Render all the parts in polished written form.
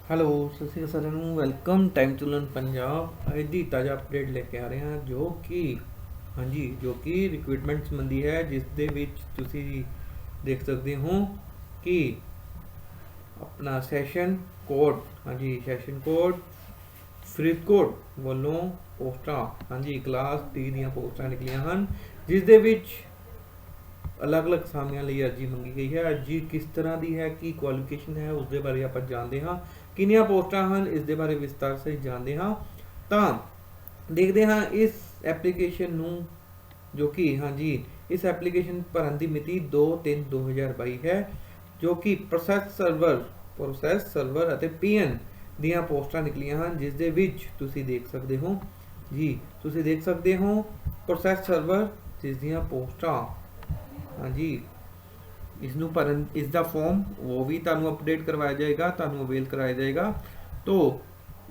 Hello, ਸਤਿ ਸ਼੍ਰੀ ਅਕਾਲ ਸਾਰਿਆਂ ਨੂੰ। Welcome time to learn Punjab. ਅੱਜ ਦੀ ਤਾਜ਼ਾ ਅਪਡੇਟ ਲੈ ਕੇ ਆ ਰਹੇ ਹਾਂ ਜੋ ਕਿ ਰਿਕਰੂਟਮੈਂਟ ਸੰਬੰਧੀ ਹੈ, ਜਿਸ ਦੇ ਵਿੱਚ ਤੁਸੀਂ ਦੇਖ ਸਕਦੇ ਹੋ ਕਿ ਆਪਣਾ ਸੈਸ਼ਨ ਕੋਡ ਫਰੀਦਕੋਟ ਵੱਲੋਂ ਪੋਸਟਾਂ ਕਲਾਸ ਡੀ ਦੀਆਂ ਪੋਸਟਾਂ ਨਿਕਲੀਆਂ ਹਨ, ਜਿਸ ਦੇ ਵਿੱਚ ਅਲੱਗ-ਅਲੱਗ ਅਸਾਮੀਆਂ ਲਈ ਅਰਜੀ ਮੰਗੀ ਗਈ ਹੈ। ਅਰਜੀ ਕਿਸ ਤਰ੍ਹਾਂ ਦੀ ਹੈ, ਕੀ ਕੁਆਲੀਫਿਕੇਸ਼ਨ ਹੈ, ਉਸ ਦੇ ਬਾਰੇ ਆਪਾਂ ਜਾਣਦੇ ਹਾਂ। ਕਿੰਨੀਆਂ ਪੋਸਟਾਂ ਹਨ, ਇਸ ਦੇ ਬਾਰੇ ਵਿਸਤਾਰ ਸੇ ਜਾਣਦੇ ਹਾਂ। ਤਾਂ ਦੇਖਦੇ ਹਾਂ ਇਸ ਐਪਲੀਕੇਸ਼ਨ ਨੂੰ, ਜੋ ਕਿ ਇਸ ਐਪਲੀਕੇਸ਼ਨ ਭਰਨ ਦੀ ਮਿਤੀ 2/3/2022 ਹੈ, ਜੋ ਕਿ ਪ੍ਰੋਸੈਸ ਸਰਵਰ ਅਤੇ ਪੀਐਨ ਦੀਆਂ ਪੋਸਟਾਂ ਨਿਕਲੀਆਂ ਹਨ, ਜਿਸ ਦੇ ਵਿੱਚ ਤੁਸੀਂ ਦੇਖ ਸਕਦੇ ਹੋ ਪ੍ਰੋਸੈਸ ਸਰਵਰ ਜਿਸ ਦੀਆਂ ਪੋਸਟਾਂ ਇਸ ਨੂੰ ਭਰਨ, ਇਸ ਦਾ ਫਾਰਮ ਉਹ ਵੀ ਤੁਹਾਨੂੰ ਅਪਡੇਟ ਕਰਵਾਇਆ ਜਾਏਗਾ, ਤੁਹਾਨੂੰ ਅਵੇਲ ਕਰਾਇਆ ਜਾਏਗਾ। ਤੋ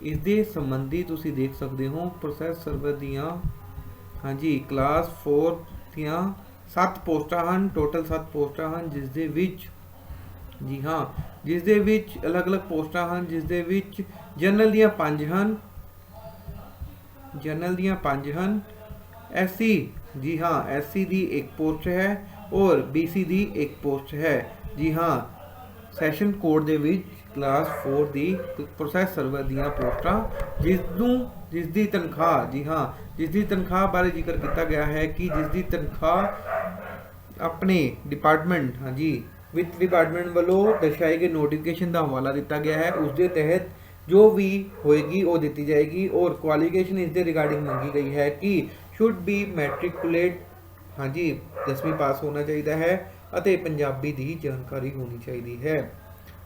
ਇਸ ਦੇ ਸੰਬੰਧੀ ਤੁਸੀਂ ਦੇਖ ਸਕਦੇ ਹੋ ਪ੍ਰੋਸੈਸ ਸਰਵਰ ਦੀਆਂ ਕਲਾਸ 4 ਦੀਆਂ 7 ਪੋਸਟਾਂ ਹਨ, ਟੋਟਲ 7 ਪੋਸਟਾਂ ਹਨ, ਜਿਸ ਦੇ ਵਿੱਚ ਅਲੱਗ-ਅਲੱਗ ਪੋਸਟਾਂ ਹਨ, ਜਿਸ ਦੇ ਵਿੱਚ ਜਨਰਲ ਦੀਆਂ 5 ਹਨ, ਐਸਸੀ ਐससी ਦੀ ਇੱਕ ਪੋਸਟ ਹੈ ਔਰ BC ਦੀ ਇੱਕ ਪੋਸਟ ਹੈ। ਸੈਸ਼ਨ ਕੋਡ ਦੇ ਵਿੱਚ ਕਲਾਸ 4 ਦੀ ਪ੍ਰੋਸੈਸ ਸਰਵਰ ਦੀਆਂ ਪੋਸਟਾਂ, ਜਿਸ ਦੀ ਤਨਖਾਹ ਬਾਰੇ ਜ਼ਿਕਰ ਕੀਤਾ ਗਿਆ ਹੈ ਕਿ ਜਿਸ ਦੀ ਤਨਖਾਹ ਆਪਣੇ ਡਿਪਾਰਟਮੈਂਟ ਵਿੱਤ ਡਿਪਾਰਟਮੈਂਟ ਵੱਲੋਂ ਦਰਸਾਏ ਗਏ ਨੋਟੀਫਿਕੇਸ਼ਨ ਦਾ ਹਵਾਲਾ ਦਿੱਤਾ ਗਿਆ ਹੈ, ਉਸ ਦੇ ਤਹਿਤ ਜੋ ਵੀ ਹੋਏਗੀ ਉਹ ਦਿੱਤੀ ਜਾਏਗੀ। ਔਰ ਕੁਆਲੀਫਿਕੇਸ਼ਨ ਇਸ ਦੇ ਰਿਗਾਰਡਿੰਗ ਮੰਗੀ ਗਈ ਹੈ ਕਿ ਸ਼ੁੱਡ ਬੀ ਮੈਟ੍ਰਿਕੂਲੇਟ 10ਵੀਂ ਪਾਸ ਹੋਣਾ ਚਾਹੀਦਾ ਹੈ ਅਤੇ ਪੰਜਾਬੀ ਦੀ ਜਾਣਕਾਰੀ ਹੋਣੀ ਚਾਹੀਦੀ ਹੈ।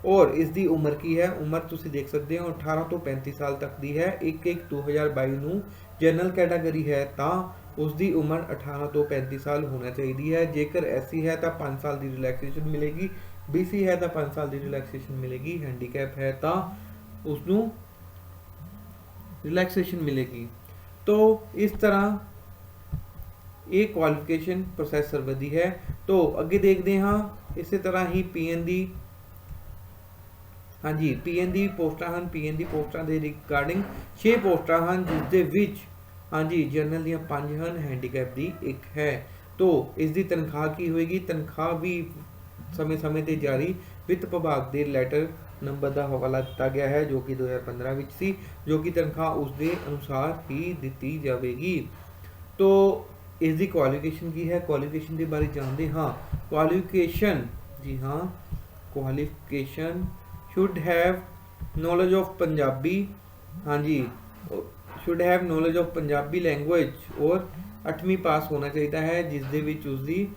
ਔਰ ਇਸ ਦੀ ਉਮਰ ਕੀ ਹੈ? ਉਮਰ ਤੁਸੀਂ ਦੇਖ ਸਕਦੇ ਹੋ 18 ਤੋਂ 35 ਸਾਲ ਤੱਕ ਦੀ ਹੈ। 1/1/2022 ਨੂੰ ਜਨਰਲ ਕੈਟਾਗਰੀ ਹੈ ਤਾਂ ਉਸ ਦੀ ਉਮਰ 18 ਤੋਂ 35 ਸਾਲ ਹੋਣਾ ਚਾਹੀਦੀ ਹੈ। ਜੇਕਰ ਐਸਸੀ ਹੈ ਤਾਂ 5 ਸਾਲ ਦੀ ਰਿਲੈਕਸੇਸ਼ਨ ਮਿਲੇਗੀ, BC ਹੈ ਤਾਂ 5 ਸਾਲ ਦੀ ਰਿਲੈਕਸੇਸ਼ਨ ਮਿਲੇਗੀ, ਹੈਂਡੀਕੈਪ ਹੈ ਤਾਂ ਉਸ ਨੂੰ ਰਿਲੈਕਸੇਸ਼ਨ ਮਿਲੇਗੀ। तो इस तरह ये क्वालिफिकेशन प्रोसैस सर्वर दी है। तो अगे देखते हाँ, इस तरह ही PN दी पोस्टां हैं। PN दी पोस्टां दे रिगार्डिंग 6 पोस्टां हैं, जिस दे विच जनरल दियां 5 हैं, हैंडीकैप दी 1 है। तो इस दी तनख्वाह की होएगी? तनख्वाह भी समय ते जारी वित्त विभाग के लैटर नंबर का हवाला दिता गया है, जो कि 2015 ਵਿੱਚ ਸੀ, ਜੋ ਕਿ ਤਨਖਾਹ ਉਸ ਦੇ ਅਨੁਸਾਰ ਹੀ ਦਿੱਤੀ ਜਾਵੇਗੀ। तो ਇਸ ਦੀ ਕੁਆਲੀਫਿਕੇਸ਼ਨ ਕੀ ਹੈ? ਕੁਆਲੀਫਿਕੇਸ਼ਨ ਦੇ ਬਾਰੇ ਜਾਣਦੇ ਹਾਂ। Qualification should have knowledge of Punjabi, should have knowledge of Punjabi language और 8ਵੀਂ ਪਾਸ ਹੋਣਾ ਚਾਹੀਦਾ ਹੈ, ਜਿਸ ਦੇ ਵਿੱਚ ਉਸ ਦੀ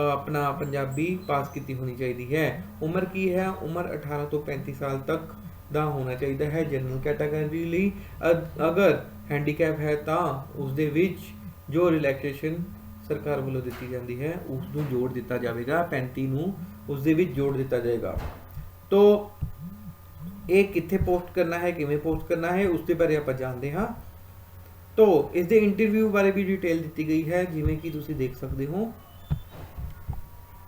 अपना पंजाबी पास की होनी चाहिए है। उम्र की है? उम्र 18 तो 35 साल तक का होना चाहिए है जनरल कैटागरी ਲਈ। अगर हैंडीकैप है तो उसदे विच जो रिलैक्सेशन सरकार ਵੱਲੋਂ ਦਿੱਤੀ ਜਾਂਦੀ ਹੈ ਉਸ ਨੂੰ ਜੋੜ ਦਿੱਤਾ ਜਾਵੇਗਾ, 35 ਨੂੰ ਉਸ ਦੇ ਵਿੱਚ ਜੋੜ ਦਿੱਤਾ ਜਾਏਗਾ। तो ਇਹ ਕਿੱਥੇ ਪੋਸਟ ਕਰਨਾ ਹੈ, ਕਿਵੇਂ ਪੋਸਟ ਕਰਨਾ ਹੈ, ਉਸ ਦੇ ਬਾਰੇ ਆਪਾਂ ਜਾਣਦੇ ਹਾਂ। तो ਇਸ ਦੇ ਇੰਟਰਵਿਊ ਬਾਰੇ ਵੀ ਡਿਟੇਲ ਦਿੱਤੀ ਗਈ ਹੈ, ਜਿਵੇਂ ਕਿ ਤੁਸੀਂ ਦੇਖ ਸਕਦੇ ਹੋ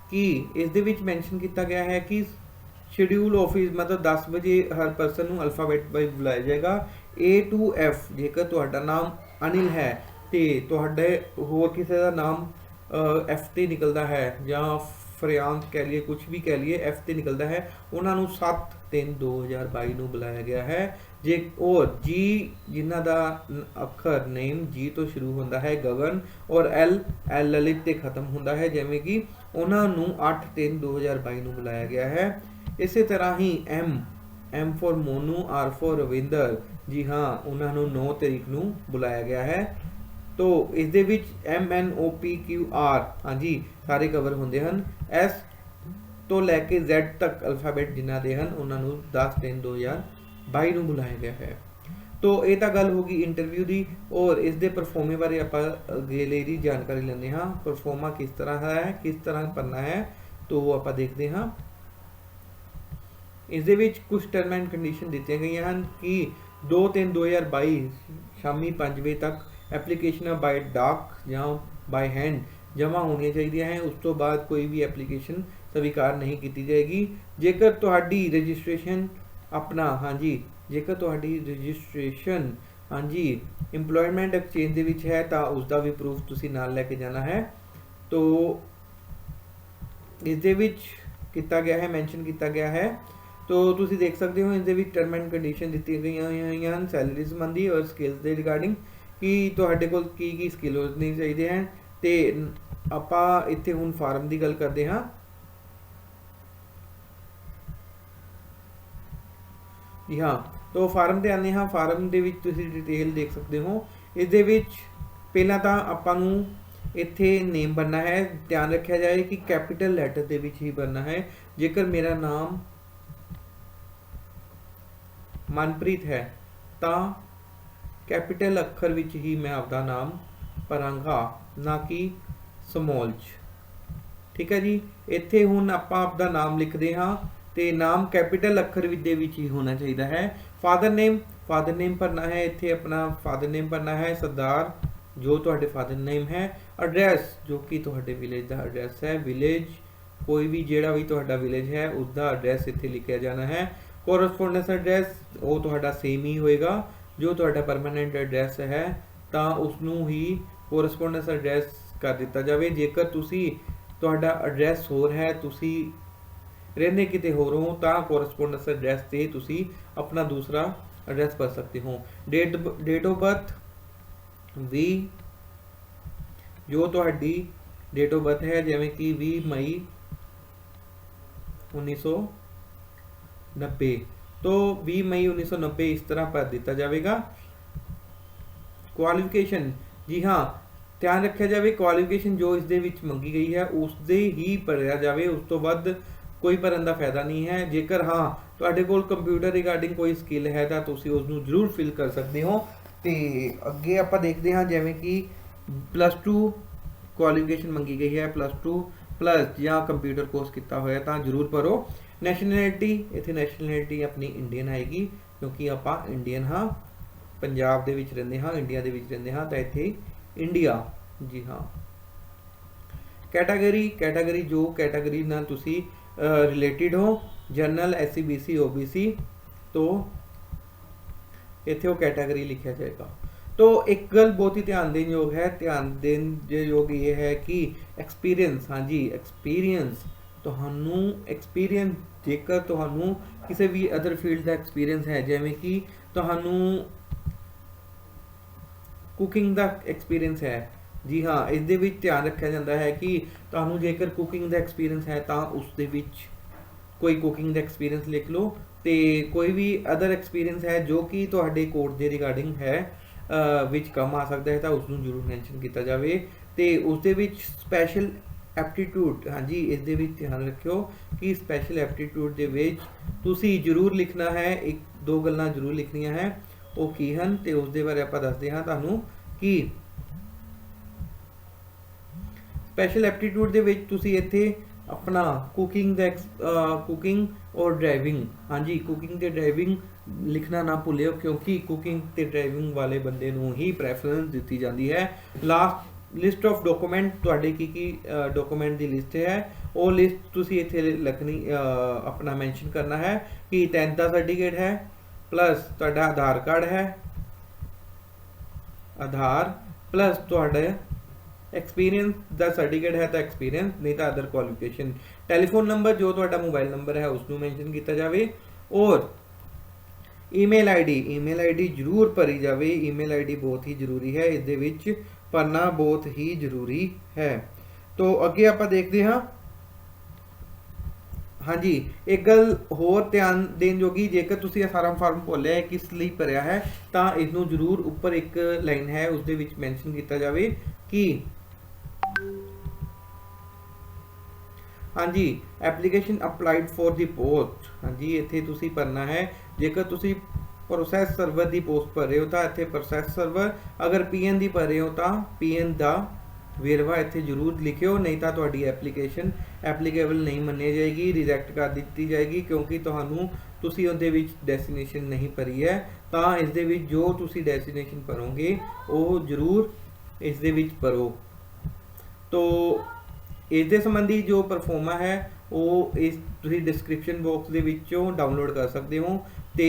कि इस दे विच मैंशन किया गया है कि शेड्यूल ऑफिस मतलब 10 बजे हर परसन को अल्फाबेट वाइज बुलाया जाएगा, A to F। जेकर तुहाडा नाम अनिल है तो तुहाडे होर किसी का नाम F ते निकलता है या फरियांत कह लिए, कुछ भी कह लिए, F ते निकलता है, उन्होंने 7/3/2022 ਨੂੰ बुलाया गया है। जे और G जिन्हों का अखर नेम G तो शुरू होता है गगन और L ललित ते खत्म होता है, जिमें कि उन्होंने 8/3/2022 ਨੂੰ बुलाया गया है। इस तरह ही M for Monu, R for Ravinder, उन्होंने 9 तारीख ਨੂੰ बुलाया गया है। तो इस दे विच MNOPQR सारे कवर होंगे हैं। S तो लैके Z तक अल्फाबेट जिन्हों के हैं उन्होंने 10/3/2022 ਨੂੰ बुलाया गया है। तो ये तो गल होगी इंटरव्यू की। और इस दे परफॉर्मे बारे आप अगले दी जानकारी लेने हाँ, परफॉर्मा किस तरह है, किस तरह करना है, तो आप देखते हाँ। इस दे विच कुछ टर्म एंड कंडीशन दी गई हैं कि 2/3/2022 शामी 5 बजे तक एप्लीकेशन बाय डाक या बाय हैंड जमा होनी चाहिए हैं। उस तो बाद कोई भी एप्लीकेशन स्वीकार नहीं की जाएगी। जेकर तुहाडी रजिस्ट्रेशन अपना हाँ जी जेकर तुहाडी रजिस्ट्रेशन हाँ जी इंप्लॉयमेंट एक्सचेंज दे विच है तो उसका भी प्रूफ तुसी नाल लैके जाना है। तो इस दे विच किया गया है मैंशन किया गया है। तो तुसी देख सकते हो इस दे विच टर्म एंड कंडीशन दी गई हैं सैलरी संबंधी और स्किल्स के रिगार्डिंग कि तुहाडे कोल की स्किल होनी चाहिए हैं। तो आपां इत्थे हुण फार्म की गल करते हाँ। जी हाँ तो फार्म ते आने हाँ फार्म दे विच तुसी डिटेल देख सकते हो। इस दे विच पहला तो आपां नूं इत्थे नेम बनना है। ध्यान रखा जाए कि कैपिटल लैटर दे विच ही बनना है। जेकर मेरा नाम मनप्रीत है तो कैपिटल अखर विच ही मैं आपका नाम भरांगा ना कि स्मॉल च। ठीक है जी। इत्थे हुण आपां आपदा नाम लिखते हाँ तो नाम कैपिटल अखर दे विच ही होना चाहिए है। फादर नेम भरना है। इत्थे अपना फादर नेम भरना है सरदार जो तुहाडे फादर नेम है। एड्रैस जो कि तुहाडे विलेज का एड्रैस है। विलेज कोई भी जिहड़ा भी तुहाडा विलेज है उसका एड्रैस इत्थे लिखिया जाना है। कोरस्पोंडेंस एड्रैस वो तुहाडा सेम ही होएगा जो तुहाडा परमानेंट एड्रैस है तो उसनूं ही कोरस्पोंडेंस एड्रैस कर दिता जाए। जेकर तुसी तुहाडा एड्रैस होर है तुसी रहने किते होर हो तो कोरस्पोंडेंस एड्रैस से तुसी अपना दूसरा एड्रैस भर सकते हो। डेट ऑफ बर्थ भी जो तुहाडी डेट ऑफ बर्थ है जिवें कि 20 मई 1990 तो 20 मई 1990 इस तरह भर दिता जाएगा। क्वालिफिकेशन जी हाँ ध्यान रखा जाए क्वालिफिकेशन जो इस दे विच मंगी गई है उसदे ही भरिया जाए। उस तो वध कोई भरन का फायदा नहीं है। जेकर हाँ तुहाडे कोल कंप्यूटर रिगार्डिंग कोई स्किल है तो तुसी उसनूं जरूर फिल कर सकते हो। तो अगे आपां देखते हैं जिवें कि +2 क्वालिफिकेशन मंगी गई है +2 प्लस या कंप्यूटर कोर्स किया होया तो जरूर भरो। नैशनैलिटी इत्थे नैशनैलिटी अपनी इंडियन आएगी क्योंकि आपां इंडियन हाँ पंजाब दे विच रहिंदे हाँ इंडिया दे विच रहिंदे हाँ तो इत्थे इंडिया जी हाँ। कैटागरी जो कैटागरी नाल तुसी रिलेटिड हो जनरल SC BC OBC तो इत्थे वो कैटागरी लिखा जाएगा। तो एक गल बहुत ही ध्यान देने योग है। ध्यान देने योग ये है कि एक्सपीरियंस हाँ जी एक्सपीरियंस तुहानू एक्सपीरियंस जेकर तुहानू किसी भी अदर फील्ड का एक्सपीरियंस है जिवें कि तुहानू कुकिंग का एक्सपीरियंस है जी हाँ इस दे विच ध्यान रखा जाता है कि तुहानू जेकर कुकिंग का एक्सपीरियंस है तो उस दे विच कोई कुकिंग का एक्सपीरियंस लिख लो। तो कोई भी अदर एक्सपीरियंस है जो कि तुहाडे कोर्स के रिगार्डिंग है विच कम आ सकता है तो उसनूं जरूर मैंशन किया जाए। तो उस दे विच स्पैशल एप्टीट्यूड हाँ जी इस दे विच ध्यान रखियो कि स्पैशल एप्टीट्यूड दे विच तुसी जरूर लिखना है। एक दो गल्लां जरूर लिखनियां है वो की हन तो उस दे बारे आपां दसदे हां तुहानूं कि स्पैशल एप्टीट्यूड दे विच तुसी इत्थे अपना कुकिंग और ड्राइविंग हाँ जी कुकिंग ते ड्राइविंग लिखना ना भुलियो क्योंकि कुकिंग ते ड्राइविंग वाले बंदे नूं ही प्रेफरेंस दी जाती है। लास्ट लिस्ट ऑफ डॉक्यूमेंट तुहाडे की डॉक्यूमेंट की लिस्ट है वो लिस्ट तुसी इत्थे लिखनी अपना मैंशन करना है कि 10th का सर्टिफिकेट है प्लस तुहाडा आधार कार्ड है आधार प्लस तुहाडा एक्सपीरियंस द सर्टिफिकेट है तो एक्सपीरियंस नहीं तो अदर क्वालिफिकेशन। टेलीफोन नंबर जो तुहाडा मोबाइल नंबर है उसनूं मैंशन किया जाए और ईमेल आईडी जरूर भरी जाए। ईमेल आईडी बहुत ही जरूरी है इस दे विच भरना बहुत ही जरूरी है। तो अगे आपां देखते हाँ हाँ जी एक गल होर ध्यान देने जोगी जेकर तुसी सारा फार्म भुलिया किस लिए भरिया है तो इसनूं जरूर उपर एक लाइन है उस दे विच मैंशन किया जाए कि हाँ जी application applied for the post हाँ जी इत्थे तुसी भरना है। जेकर तुसी प्रोसैस सर्वर की पोस्ट भर रहे हो तो इत्थे प्रोसैस सर्वर अगर PN की भर रहे हो तो PN का वेरवा इत्थे जरूर लिखियो नहीं तो तुहाडी एप्लीकेशन एप्लीकेबल नहीं मन्नी जाएगी रिजैक्ट कर दी जाएगी क्योंकि तुहानू तुसी उहदे विच डेस्टिनेशन नहीं भरी है। तो इस दे विच जो तुसी डेस्टिनेशन भरोगे वो जरूर इस दे विच भरो। तो इस दे संबंधी जो परफॉर्मा है ਉਹ ਇਸ ਤੁਸੀਂ ਡਿਸਕ੍ਰਿਪਸ਼ਨ ਬਾਕਸ ਦੇ ਵਿੱਚੋਂ ਡਾਊਨਲੋਡ ਕਰ ਸਕਦੇ ਹੋ। ਤੇ